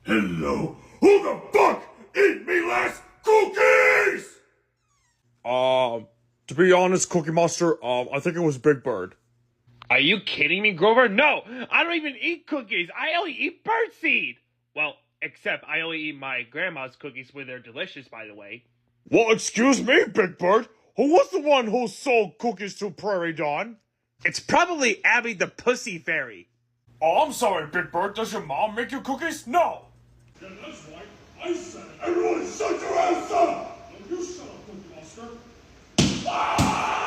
Hello? Who the fuck ate me last cookies? To be honest, Cookie Monster, I think it was Big Bird. Are you kidding me, Grover? No, I don't even eat cookies. I only eat birdseed. Well, except I only eat my grandma's cookies when they're delicious, by the way. Well, excuse me, Big Bird. Who was the one who sold cookies to Prairie Dawn? It's probably Abby the Pussy Fairy. Oh, I'm sorry, Big Bird. Does your mom make you cookies? No. Yeah, that's right. I said it. Everyone shut your ass up! No, you shut up, Cookie Monster. Ah!